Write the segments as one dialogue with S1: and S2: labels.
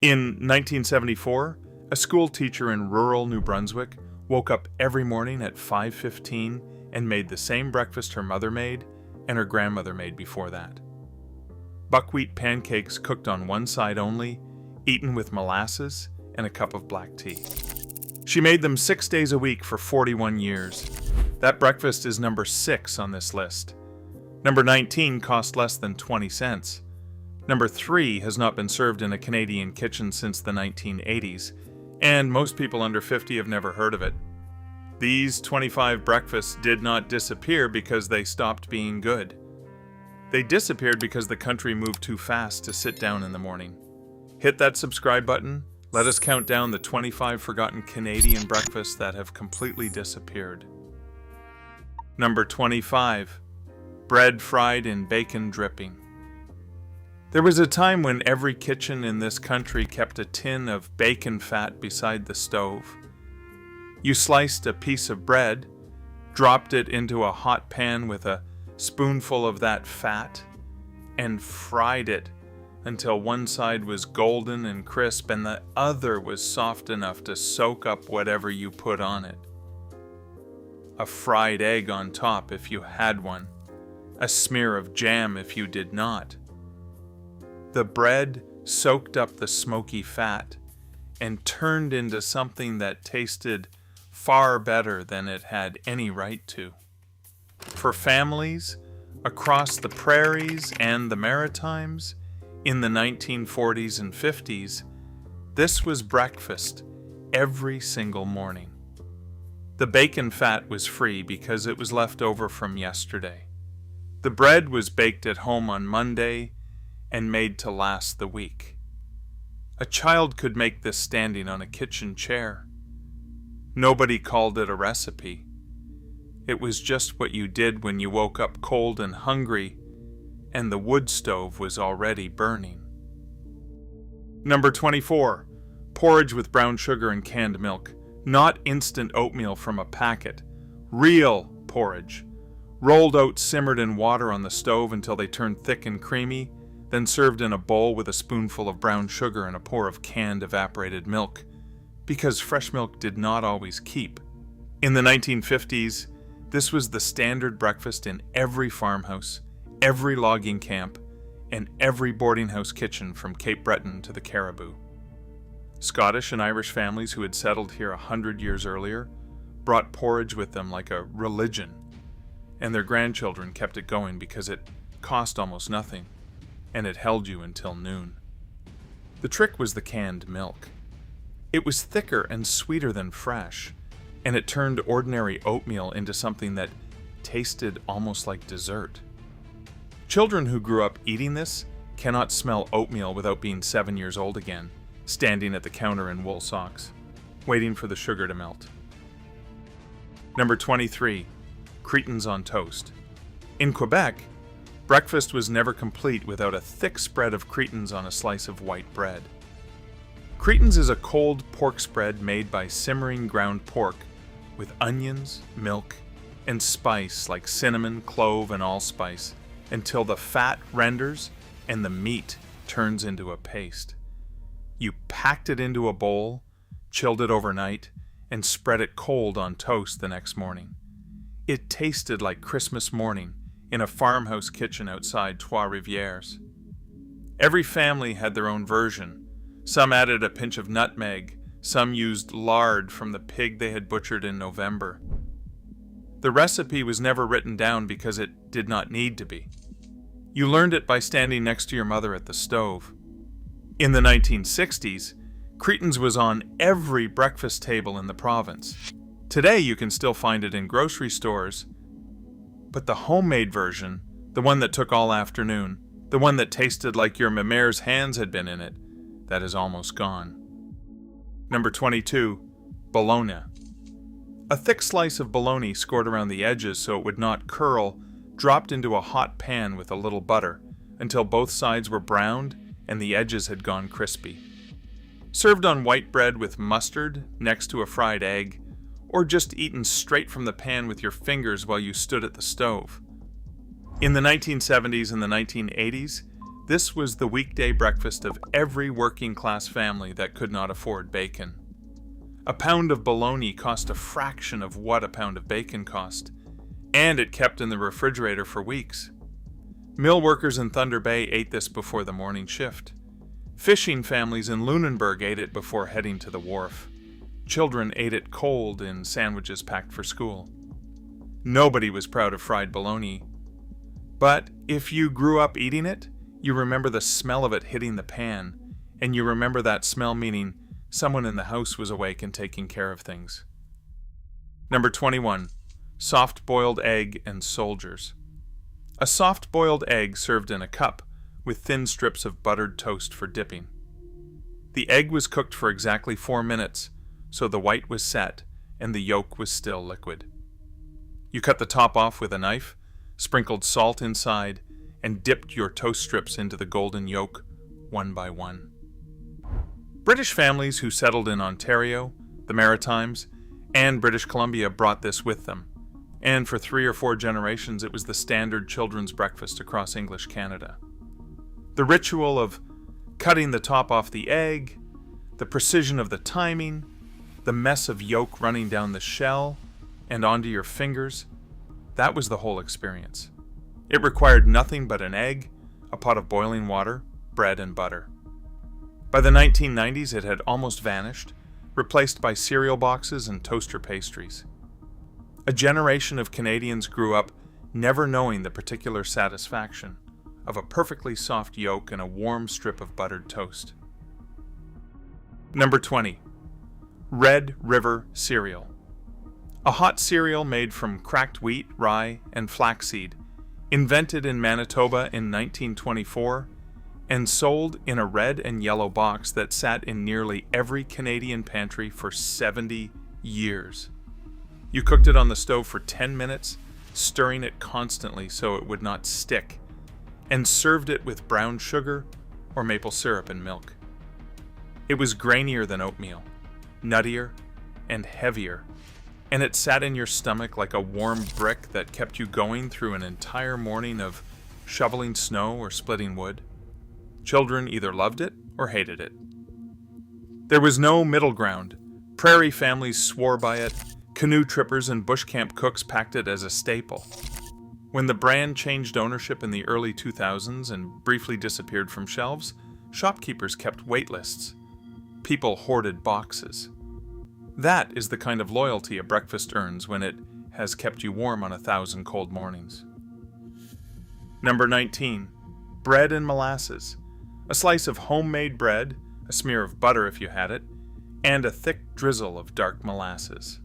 S1: In 1974, a school teacher in rural New Brunswick woke up every morning at 5:15 and made the same breakfast her mother made and her grandmother made before that. Buckwheat pancakes cooked on one side only, eaten with molasses and a cup of black tea. She made them 6 days a week for 41 years. That breakfast is number 6 on this list. Number 19 cost less than 20 cents. Number 3 has not been served in a Canadian kitchen since the 1980s, and most people under 50 have never heard of it. These 25 breakfasts did not disappear because they stopped being good. They disappeared because the country moved too fast to sit down in the morning. Hit that subscribe button. Let us count down the 25 forgotten Canadian breakfasts that have completely disappeared. Number 25. Bread fried in bacon dripping. There was a time when every kitchen in this country kept a tin of bacon fat beside the stove. You sliced a piece of bread, dropped it into a hot pan with a spoonful of that fat, and fried it until one side was golden and crisp and the other was soft enough to soak up whatever you put on it. A fried egg on top if you had one, a smear of jam if you did not. The bread soaked up the smoky fat and turned into something that tasted far better than it had any right to. For families across the prairies and the Maritimes in the 1940s and 50s, this was breakfast every single morning. The bacon fat was free because it was left over from yesterday. The bread was baked at home on Monday and made to last the week. A child could make this standing on a kitchen chair. Nobody called it a recipe. It was just what you did when you woke up cold and hungry and the wood stove was already burning. Number 24. Porridge with brown sugar and canned milk. Not instant oatmeal from a packet. Real porridge. Rolled oats simmered in water on the stove until they turned thick and creamy, then served in a bowl with a spoonful of brown sugar and a pour of canned evaporated milk, because fresh milk did not always keep. In the 1950s, this was the standard breakfast in every farmhouse, every logging camp, and every boarding house kitchen from Cape Breton to the Cariboo. Scottish and Irish families who had settled here 100 years earlier brought porridge with them like a religion, and their grandchildren kept it going because it cost almost nothing, and it held you until noon. The trick was the canned milk. It was thicker and sweeter than fresh, and it turned ordinary oatmeal into something that tasted almost like dessert. Children who grew up eating this cannot smell oatmeal without being 7 years old again, standing at the counter in wool socks, waiting for the sugar to melt. Number 23. Cretins on toast. In Quebec, breakfast was never complete without a thick spread of cretins on a slice of white bread. Cretins is a cold pork spread made by simmering ground pork with onions, milk, and spice like cinnamon, clove, and allspice until the fat renders and the meat turns into a paste. You packed it into a bowl, chilled it overnight, and spread it cold on toast the next morning. It tasted like Christmas morning in a farmhouse kitchen outside Trois-Rivières. Every family had their own version. Some added a pinch of nutmeg, some used lard from the pig they had butchered in November. The recipe was never written down because it did not need to be. You learned it by standing next to your mother at the stove. In the 1960s, cretins was on every breakfast table in the province. Today you can still find it in grocery stores, but the homemade version, the one that took all afternoon, the one that tasted like your mama's hands had been in it, that is almost gone. Number 22. Bologna. A thick slice of bologna scored around the edges so it would not curl, dropped into a hot pan with a little butter until both sides were browned and the edges had gone crispy. Served on white bread with mustard next to a fried egg, or just eaten straight from the pan with your fingers while you stood at the stove. In the 1970s and the 1980s, This was the weekday breakfast of every working-class family that could not afford bacon. A pound of bologna cost a fraction of what a pound of bacon cost, and it kept in the refrigerator for weeks. Mill workers in Thunder Bay ate this before the morning shift. Fishing families in Lunenburg ate it before heading to the wharf. Children ate it cold in sandwiches packed for school. Nobody was proud of fried bologna. But if you grew up eating it, you remember the smell of it hitting the pan, and you remember that smell meaning someone in the house was awake and taking care of things. Number 21. Soft-boiled egg and soldiers. A soft-boiled egg served in a cup with thin strips of buttered toast for dipping. The egg was cooked for exactly 4 minutes, so the white was set and the yolk was still liquid. You cut the top off with a knife, sprinkled salt inside, and dipped your toast strips into the golden yolk one by one. British families who settled in Ontario, the Maritimes, and British Columbia brought this with them, and for 3 or 4 generations it was the standard children's breakfast across English Canada. The ritual of cutting the top off the egg, the precision of the timing, the mess of yolk running down the shell and onto your fingers, that was the whole experience. It required nothing but an egg, a pot of boiling water, bread, and butter. By the 1990s, it had almost vanished, replaced by cereal boxes and toaster pastries. A generation of Canadians grew up never knowing the particular satisfaction of a perfectly soft yolk and a warm strip of buttered toast. Number 20. Red River cereal. A hot cereal made from cracked wheat, rye, and flaxseed, invented in Manitoba in 1924, and sold in a red and yellow box that sat in nearly every Canadian pantry for 70 years. You cooked it on the stove for 10 minutes, stirring it constantly so it would not stick, and served it with brown sugar or maple syrup and milk. It was grainier than oatmeal, nuttier, and heavier, and it sat in your stomach like a warm brick that kept you going through an entire morning of shoveling snow or splitting wood. Children either loved it or hated it. There was no middle ground. Prairie families swore by it, canoe trippers and bush camp cooks packed it as a staple. When the brand changed ownership in the early 2000s and briefly disappeared from shelves, shopkeepers kept wait lists. People hoarded boxes. That is the kind of loyalty a breakfast earns when it has kept you warm on 1,000 cold mornings. Number 19. Bread and molasses. A slice of homemade bread, a smear of butter if you had it, and a thick drizzle of dark molasses.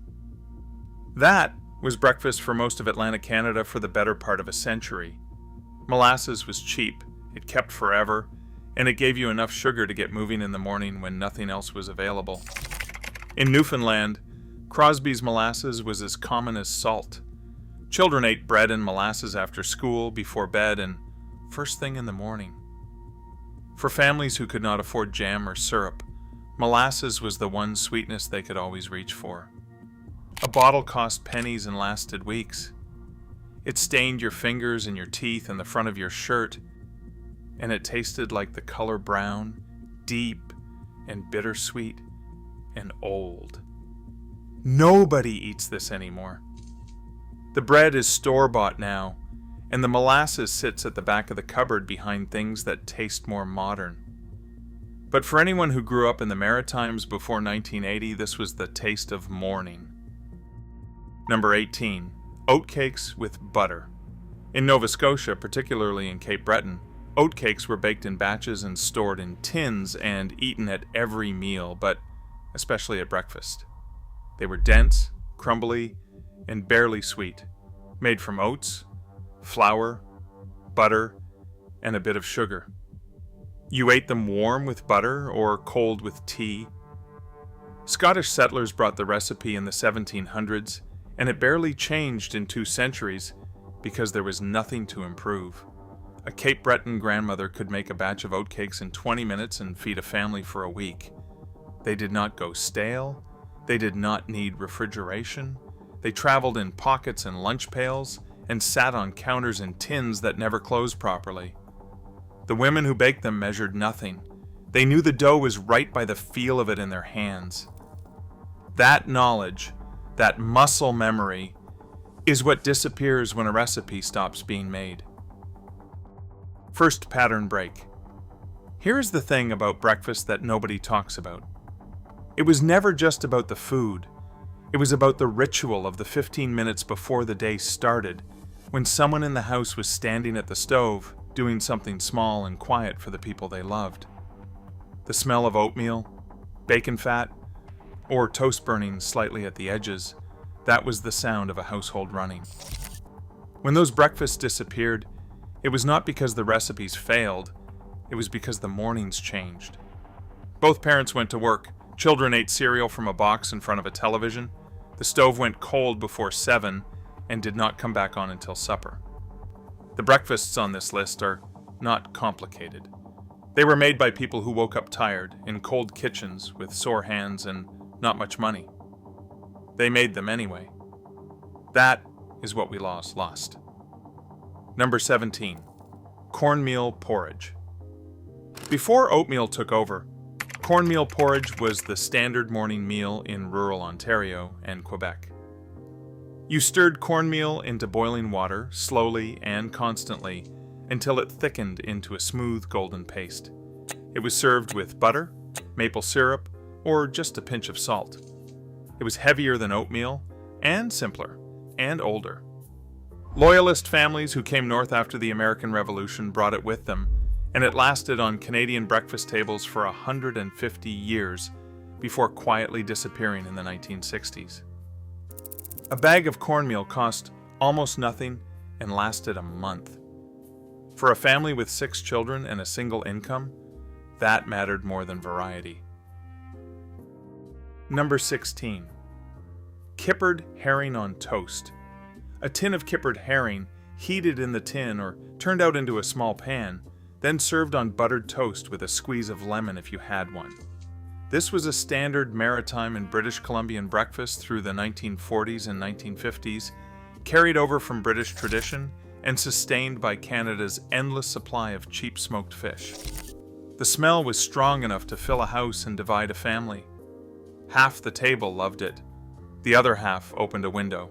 S1: That was breakfast for most of Atlantic Canada for the better part of a century. Molasses was cheap, it kept forever, and it gave you enough sugar to get moving in the morning when nothing else was available. In Newfoundland, Crosby's molasses was as common as salt. Children ate bread and molasses after school, before bed, and first thing in the morning. For families who could not afford jam or syrup, molasses was the one sweetness they could always reach for. A bottle cost pennies and lasted weeks. It stained your fingers and your teeth and the front of your shirt, and it tasted like the color brown, deep and bittersweet and old. Nobody eats this anymore. The bread is store-bought now, and the molasses sits at the back of the cupboard behind things that taste more modern. But for anyone who grew up in the Maritimes before 1980, this was the taste of morning. Number 18. Oatcakes with butter. In Nova Scotia, particularly in Cape Breton, oatcakes were baked in batches and stored in tins and eaten at every meal, but especially at breakfast. They were dense, crumbly, and barely sweet, made from oats, flour, butter, and a bit of sugar. You ate them warm with butter or cold with tea. Scottish settlers brought the recipe in the 1700s, and it barely changed in 2 centuries because there was nothing to improve. A Cape Breton grandmother could make a batch of oatcakes in 20 minutes and feed a family for a week. They did not go stale. They did not need refrigeration. They traveled in pockets and lunch pails and sat on counters in tins that never closed properly. The women who baked them measured nothing. They knew the dough was right by the feel of it in their hands. That knowledge, that muscle memory, is what disappears when a recipe stops being made. First pattern break. Here is the thing about breakfast that nobody talks about. It was never just about the food. It was about the ritual of the 15 minutes before the day started, when someone in the house was standing at the stove, doing something small and quiet for the people they loved. The smell of oatmeal, bacon fat, or toast burning slightly at the edges, that was the sound of a household running. When those breakfasts disappeared, it was not because the recipes failed, it was because the mornings changed. Both parents went to work. Children ate cereal from a box in front of a television. The stove went cold before 7 and did not come back on until supper. The breakfasts on this list are not complicated. They were made by people who woke up tired, in cold kitchens, with sore hands and not much money. They made them anyway. That is what we lost. Number 17. Cornmeal porridge. Before oatmeal took over, cornmeal porridge was the standard morning meal in rural Ontario and Quebec. You stirred cornmeal into boiling water, slowly and constantly, until it thickened into a smooth golden paste. It was served with butter, maple syrup, or just a pinch of salt. It was heavier than oatmeal, and simpler, and older. Loyalist families who came north after the American Revolution brought it with them, and it lasted on Canadian breakfast tables for 150 years before quietly disappearing in the 1960s. A bag of cornmeal cost almost nothing and lasted a month. For a family with 6 children and a single income, that mattered more than variety. Number 16. Kippered herring on toast. A tin of kippered herring, heated in the tin or turned out into a small pan, then served on buttered toast with a squeeze of lemon if you had one. This was a standard maritime and British Columbian breakfast through the 1940s and 1950s, carried over from British tradition and sustained by Canada's endless supply of cheap smoked fish. The smell was strong enough to fill a house and divide a family. Half the table loved it. The other half opened a window.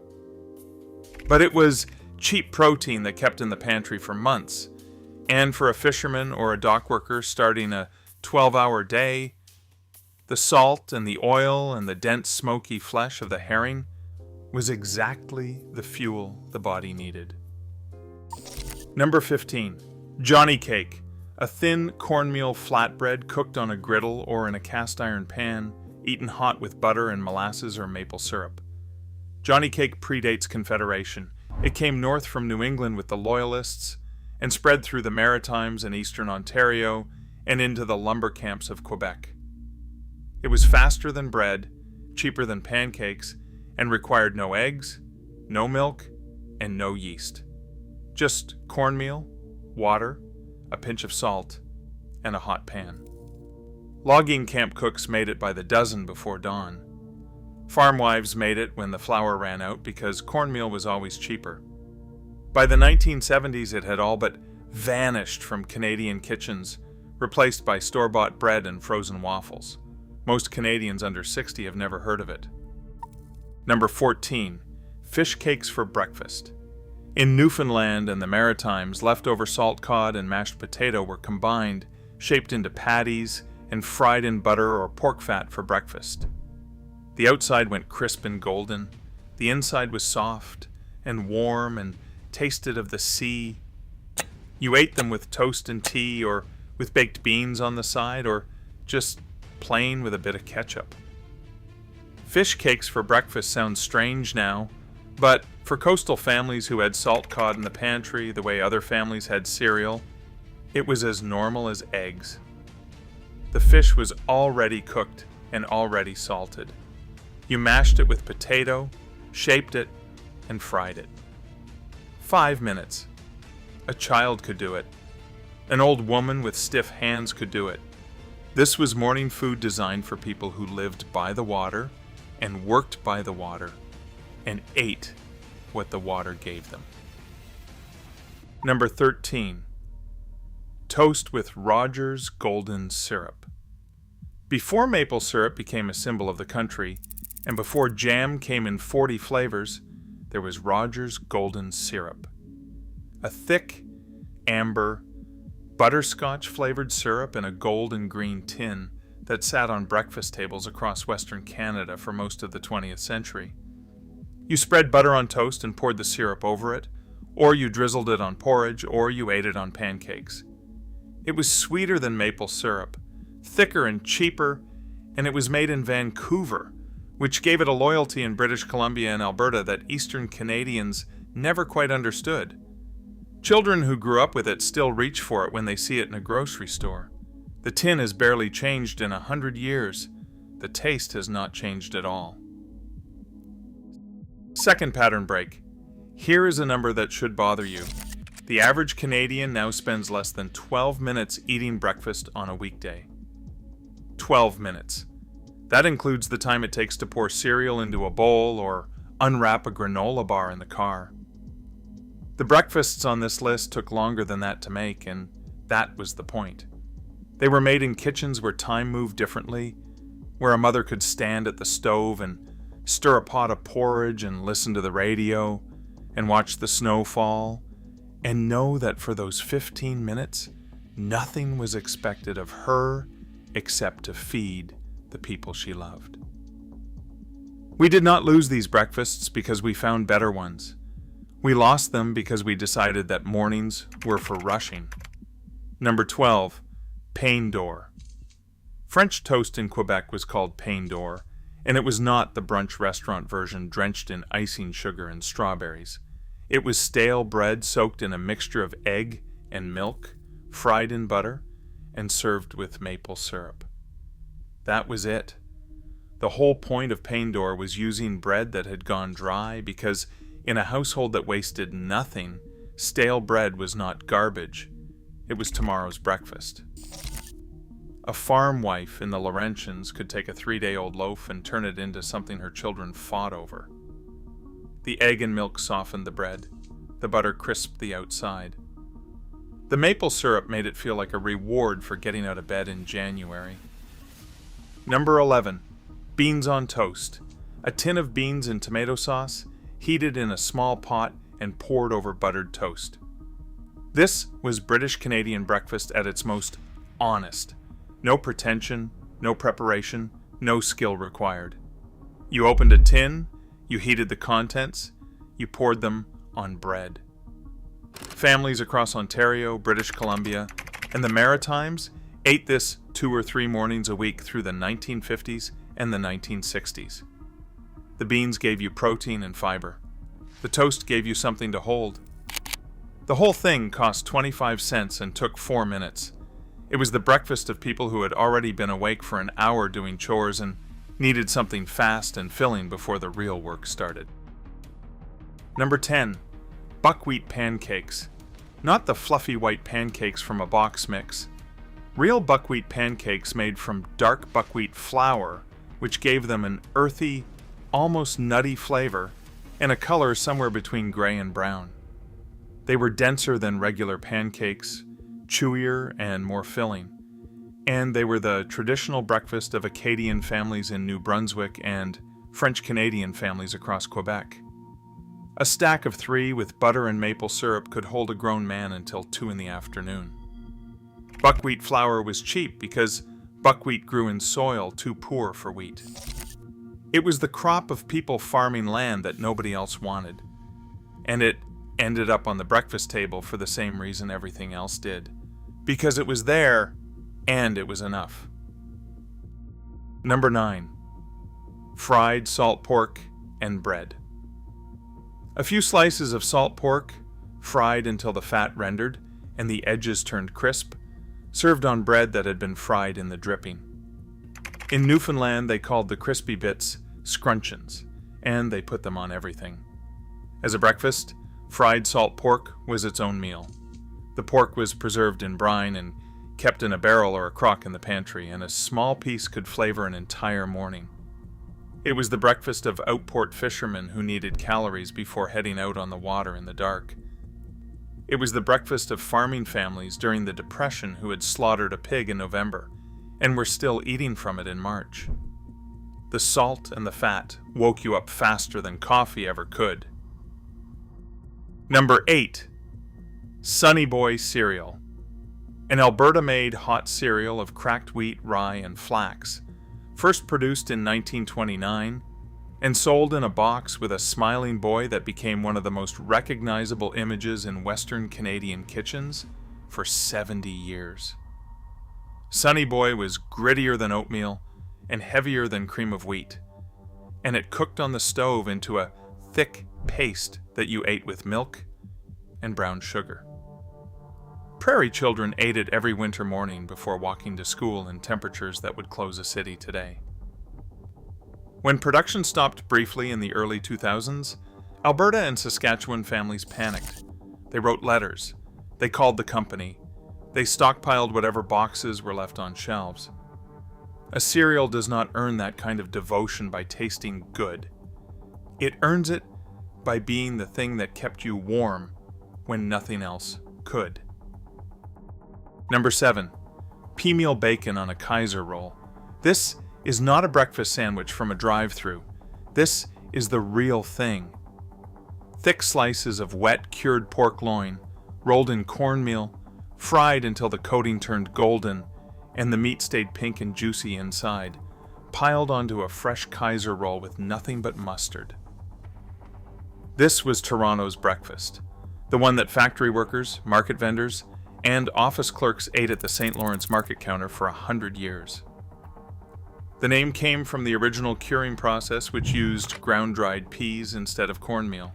S1: But it was cheap protein that kept in the pantry for months, and for a fisherman or a dock worker starting a 12-hour day, the salt and the oil and the dense smoky flesh of the herring was exactly the fuel the body needed. Number 15. Johnny cake, a thin cornmeal flatbread cooked on a griddle or in a cast iron pan, eaten hot with butter and molasses or maple syrup. Johnny cake predates Confederation. It came north from New England with the Loyalists and spread through the Maritimes and eastern Ontario and into the lumber camps of Quebec. It was faster than bread, cheaper than pancakes, and required no eggs, no milk, and no yeast. Just cornmeal, water, a pinch of salt, and a hot pan. Logging camp cooks made it by the dozen before dawn. Farm wives made it when the flour ran out because cornmeal was always cheaper. By the 1970s, it had all but vanished from Canadian kitchens, replaced by store-bought bread and frozen waffles. Most Canadians under 60 have never heard of it. Number 14. Fish cakes for breakfast. In Newfoundland and the Maritimes, leftover salt cod and mashed potato were combined, shaped into patties, and fried in butter or pork fat for breakfast. The outside went crisp and golden. The inside was soft and warm and tasted of the sea. You ate them with toast and tea, or with baked beans on the side, or just plain with a bit of ketchup. Fish cakes for breakfast sound strange now, but for coastal families who had salt cod in the pantry the way other families had cereal, it was as normal as eggs. The fish was already cooked and already salted. You mashed it with potato, shaped it, and fried it. 5 minutes. A child could do it. An old woman with stiff hands could do it. This was morning food designed for people who lived by the water and worked by the water and ate what the water gave them. Number 13. toast with Rogers golden syrup. Before maple syrup became a symbol of the country, and before jam came in 40 flavors, there was Rogers golden syrup. A thick, amber, butterscotch-flavored syrup in a gold and green tin that sat on breakfast tables across Western Canada for most of the 20th century. You spread butter on toast and poured the syrup over it, or you drizzled it on porridge, or you ate it on pancakes. It was sweeter than maple syrup, thicker and cheaper, and it was made in Vancouver, which gave it a loyalty in British Columbia and Alberta that Eastern Canadians never quite understood. Children who grew up with it still reach for it when they see it in a grocery store. The tin has barely changed in 100 years. The taste has not changed at all. Second pattern break. Here is a number that should bother you. The average Canadian now spends less than 12 minutes eating breakfast on a weekday. 12 minutes. That includes the time it takes to pour cereal into a bowl or unwrap a granola bar in the car. The breakfasts on this list took longer than that to make, and that was the point. They were made in kitchens where time moved differently, where a mother could stand at the stove and stir a pot of porridge and listen to the radio and watch the snow fall and know that for those 15 minutes, nothing was expected of her except to feed the people she loved. We did not lose these breakfasts because we found better ones. We lost them because we decided that mornings were for rushing. Number 12, pain d'or. French toast in Quebec was called pain d'or, and it was not the brunch restaurant version drenched in icing sugar and strawberries. It was stale bread soaked in a mixture of egg and milk, fried in butter, and served with maple syrup. That was it. The whole point of pain d'or was using bread that had gone dry because in a household that wasted nothing, stale bread was not garbage. It was tomorrow's breakfast. A farm wife in the Laurentians could take a 3-day-old loaf and turn it into something her children fought over. The egg and milk softened the bread. The butter crisped the outside. The maple syrup made it feel like a reward for getting out of bed in January. Number 11, beans on toast. A tin of beans and tomato sauce, heated in a small pot and poured over buttered toast. This was British Canadian breakfast at its most honest. No pretension, no preparation, no skill required. You opened a tin, you heated the contents, you poured them on bread. Families across Ontario, British Columbia, and the Maritimes ate this 2 or 3 mornings a week through the 1950s and the 1960s. The beans gave you protein and fiber. The toast gave you something to hold. The whole thing cost 25 cents and took 4 minutes. It was the breakfast of people who had already been awake for an hour doing chores and needed something fast and filling before the real work started. Number 10, buckwheat pancakes. Not the fluffy white pancakes from a box mix. Real buckwheat pancakes made from dark buckwheat flour, which gave them an earthy, almost nutty flavor and a color somewhere between gray and brown. They were denser than regular pancakes, chewier and more filling, and they were the traditional breakfast of Acadian families in New Brunswick and French-Canadian families across Quebec. A stack of 3 with butter and maple syrup could hold a grown man until 2 in the afternoon. Buckwheat flour was cheap because buckwheat grew in soil too poor for wheat. It was the crop of people farming land that nobody else wanted, and it ended up on the breakfast table for the same reason everything else did, because it was there and it was enough. Number 9, fried salt pork and bread. A few slices of salt pork, fried until the fat rendered and the edges turned crisp, served on bread that had been fried in the dripping. In Newfoundland, they called the crispy bits scrunchions, and they put them on everything. As a breakfast, fried salt pork was its own meal. The pork was preserved in brine and kept in a barrel or a crock in the pantry, and a small piece could flavor an entire morning. It was the breakfast of outport fishermen who needed calories before heading out on the water in the dark. It was the breakfast of farming families during the Depression who had slaughtered a pig in November and were still eating from it in March. The salt and the fat woke you up faster than coffee ever could. Number 8. Sunny Boy cereal. An Alberta-made hot cereal of cracked wheat, rye, and flax, first produced in 1929 and sold in a box with a smiling boy that became one of the most recognizable images in Western Canadian kitchens for 70 years. Sunny Boy was grittier than oatmeal and heavier than cream of wheat, and it cooked on the stove into a thick paste that you ate with milk and brown sugar. Prairie children ate it every winter morning before walking to school in temperatures that would close a city today. When production stopped briefly in the early 2000s, Alberta and Saskatchewan families panicked. They wrote letters. They called the company. They stockpiled whatever boxes were left on shelves. A cereal does not earn that kind of devotion by tasting good. It earns it by being the thing that kept you warm when nothing else could. Number 7. Pea meal bacon on a Kaiser roll. This is not a breakfast sandwich from a drive-thru. This is the real thing. Thick slices of wet, cured pork loin, rolled in cornmeal, fried until the coating turned golden and the meat stayed pink and juicy inside, piled onto a fresh Kaiser roll with nothing but mustard. This was Toronto's breakfast, the one that factory workers, market vendors, and office clerks ate at the St. Lawrence market counter for 100 years. The name came from the original curing process, which used ground-dried peas instead of cornmeal.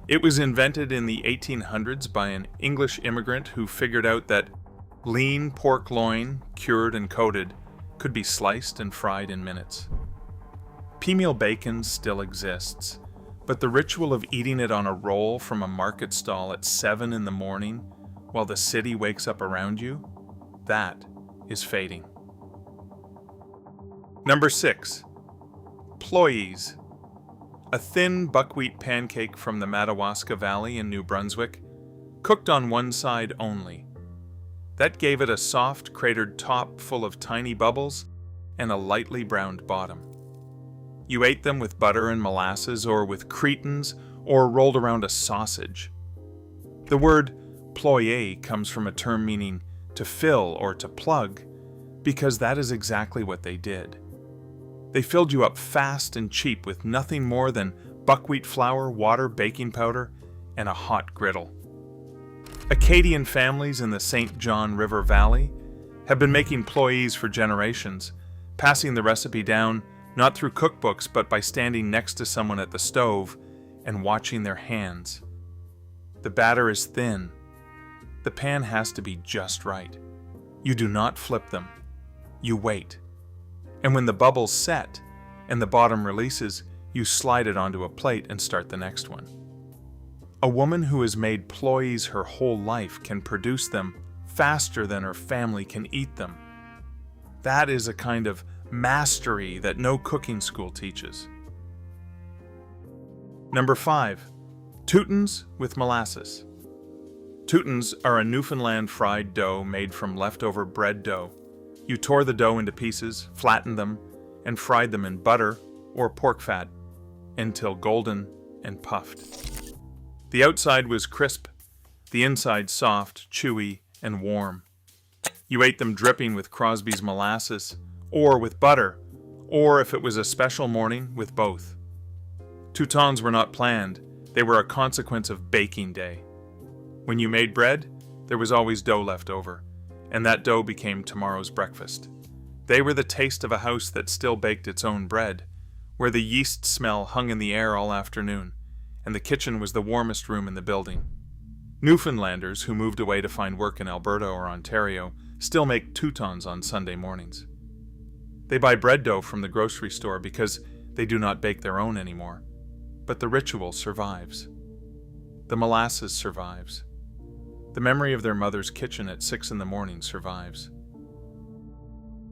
S1: It was invented in the 1800s by an English immigrant who figured out that lean pork loin, cured and coated, could be sliced and fried in minutes. Pea meal bacon still exists, but the ritual of eating it on a roll from a market stall at 7 in the morning while the city wakes up around you, that is fading. Number 6. Ployees. A thin buckwheat pancake from the Madawaska Valley in New Brunswick, cooked on one side only. That gave it a soft, cratered top full of tiny bubbles and a lightly browned bottom. You ate them with butter and molasses, or with cretins, or rolled around a sausage. The word ployé comes from a term meaning to fill or to plug, because that is exactly what they did. They filled you up fast and cheap with nothing more than buckwheat flour, water, baking powder, and a hot griddle. Acadian families in the St. John River Valley have been making ployees for generations, passing the recipe down not through cookbooks but by standing next to someone at the stove and watching their hands. The batter is thin. The pan has to be just right. You do not flip them. You wait. And when the bubbles set and the bottom releases, you slide it onto a plate and start the next one. A woman who has made ployees her whole life can produce them faster than her family can eat them. That is a kind of mastery that no cooking school teaches. Number 5. Teutons with molasses. Teutons are a Newfoundland fried dough made from leftover bread dough. You tore the dough into pieces, flattened them, and fried them in butter or pork fat until golden and puffed. The outside was crisp, the inside soft, chewy, and warm. You ate them dripping with Crosby's molasses, or with butter, or if it was a special morning, with both. Teutons were not planned, they were a consequence of baking day. When you made bread, there was always dough left over, and that dough became tomorrow's breakfast. They were the taste of a house that still baked its own bread, where the yeast smell hung in the air all afternoon, and the kitchen was the warmest room in the building. Newfoundlanders who moved away to find work in Alberta or Ontario still make teutons on Sunday mornings. They buy bread dough from the grocery store because they do not bake their own anymore, but the ritual survives. The molasses survives. The memory of their mother's kitchen at 6 in the morning survives.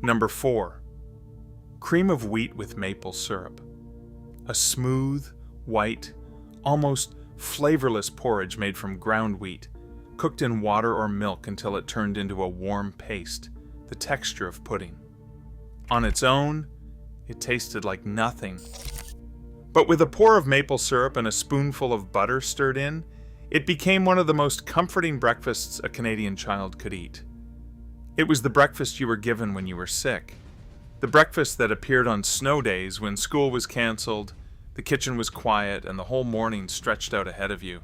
S1: Number 4. Cream of wheat with maple syrup. A smooth, white, almost flavorless porridge made from ground wheat, cooked in water or milk until it turned into a warm paste, the texture of pudding. On its own, it tasted like nothing. But with a pour of maple syrup and a spoonful of butter stirred in, it became one of the most comforting breakfasts a Canadian child could eat. It was the breakfast you were given when you were sick. The breakfast that appeared on snow days when school was cancelled, the kitchen was quiet, and the whole morning stretched out ahead of you.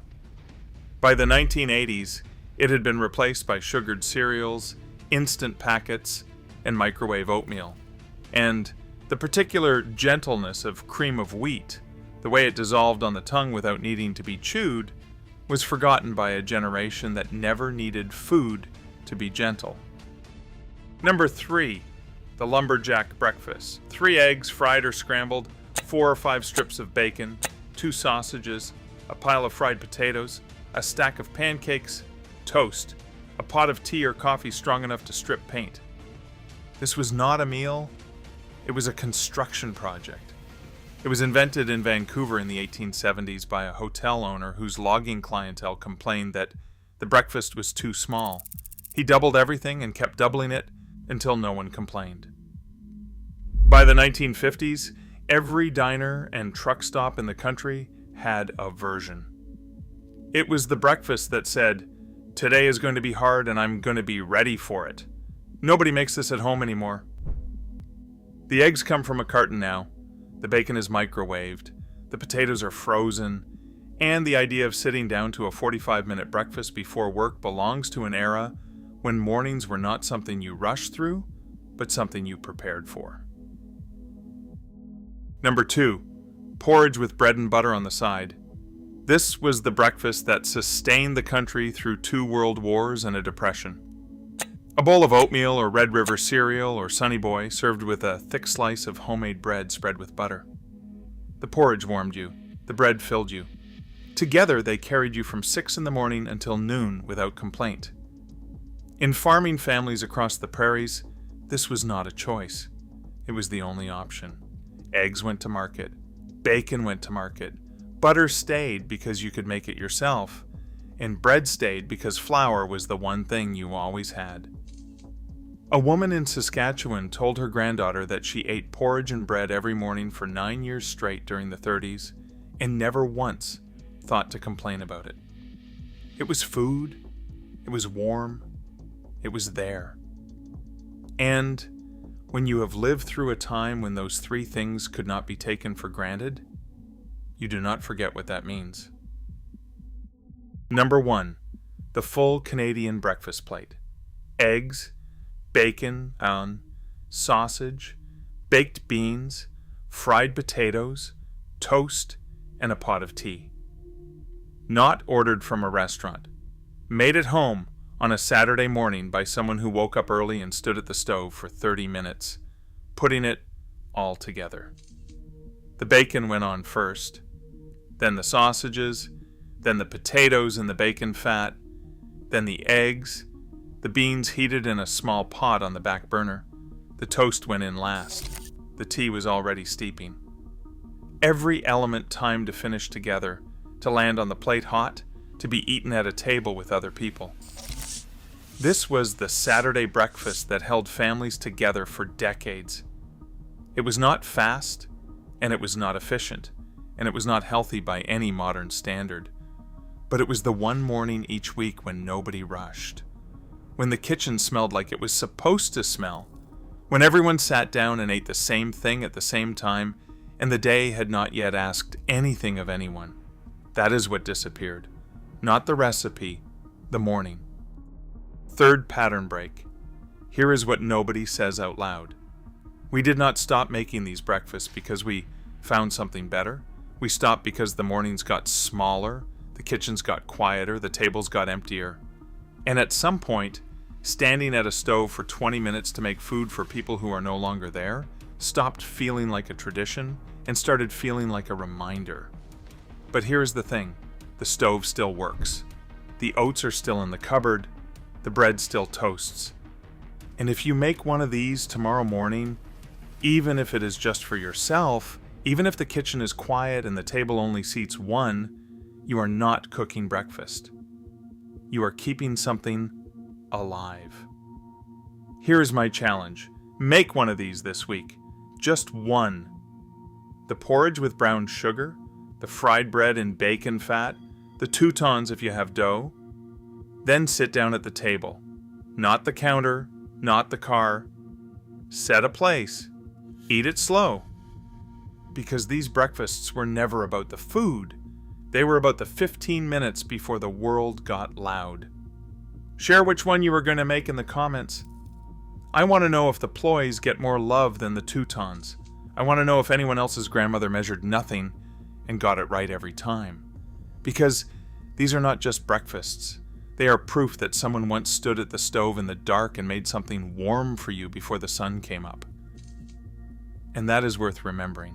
S1: By the 1980s, it had been replaced by sugared cereals, instant packets, and microwave oatmeal. And the particular gentleness of cream of wheat, the way it dissolved on the tongue without needing to be chewed, was forgotten by a generation that never needed food to be gentle. Number 3, the lumberjack breakfast. 3 eggs, fried or scrambled, 4 or 5 strips of bacon, 2 sausages, a pile of fried potatoes, a stack of pancakes, toast, a pot of tea or coffee strong enough to strip paint. This was not a meal, it was a construction project. It was invented in Vancouver in the 1870s by a hotel owner whose logging clientele complained that the breakfast was too small. He doubled everything and kept doubling it until no one complained. By the 1950s, every diner and truck stop in the country had a version. It was the breakfast that said, "Today is going to be hard and I'm going to be ready for it." Nobody makes this at home anymore. The eggs come from a carton now, the bacon is microwaved, the potatoes are frozen, and the idea of sitting down to a 45-minute breakfast before work belongs to an era when mornings were not something you rushed through, but something you prepared for. Number 2, porridge with bread and butter on the side. This was the breakfast that sustained the country through 2 world wars and a depression. A bowl of oatmeal or Red River cereal or Sunny Boy served with a thick slice of homemade bread spread with butter. The porridge warmed you, the bread filled you. Together they carried you from 6 in the morning until noon without complaint. In farming families across the prairies, this was not a choice. It was the only option. Eggs went to market, bacon went to market, butter stayed because you could make it yourself, and bread stayed because flour was the one thing you always had. A woman in Saskatchewan told her granddaughter that she ate porridge and bread every morning for 9 years straight during the 30s and never once thought to complain about it. It was food, it was warm, it was there. And when you have lived through a time when those 3 things could not be taken for granted, you do not forget what that means. Number 1, the full Canadian breakfast plate. Eggs, bacon, sausage, baked beans, fried potatoes, toast, and a pot of tea. Not ordered from a restaurant. Made at home on a Saturday morning by someone who woke up early and stood at the stove for 30 minutes, putting it all together. The bacon went on first, then the sausages, then the potatoes in the bacon fat, then the eggs, the beans heated in a small pot on the back burner. The toast went in last. The tea was already steeping. Every element timed to finish together, to land on the plate hot, to be eaten at a table with other people. This was the Saturday breakfast that held families together for decades. It was not fast, and it was not efficient, and it was not healthy by any modern standard. But it was the one morning each week when nobody rushed, when the kitchen smelled like it was supposed to smell, when everyone sat down and ate the same thing at the same time, and the day had not yet asked anything of anyone. That is what disappeared. Not the recipe, the morning. Third pattern break. Here is what nobody says out loud. We did not stop making these breakfasts because we found something better. We stopped because the mornings got smaller, the kitchens got quieter, the tables got emptier. And at some point, standing at a stove for 20 minutes to make food for people who are no longer there stopped feeling like a tradition and started feeling like a reminder. But here's the thing, the stove still works. The oats are still in the cupboard, the bread still toasts. And if you make one of these tomorrow morning, even if it is just for yourself, even if the kitchen is quiet and the table only seats 1, you are not cooking breakfast. you are keeping something alive. Here is my challenge. Make one of these this week. Just one. The porridge with brown sugar, the fried bread in bacon fat, the croutons if you have dough. Then sit down at the table. Not the counter, not the car. Set a place. Eat it slow. Because these breakfasts were never about the food. They were about the 15 minutes before the world got loud. Share which one you were going to make in the comments. I want to know if the ploys get more love than the croutons. I want to know if anyone else's grandmother measured nothing and got it right every time. Because these are not just breakfasts. They are proof that someone once stood at the stove in the dark and made something warm for you before the sun came up. And that is worth remembering.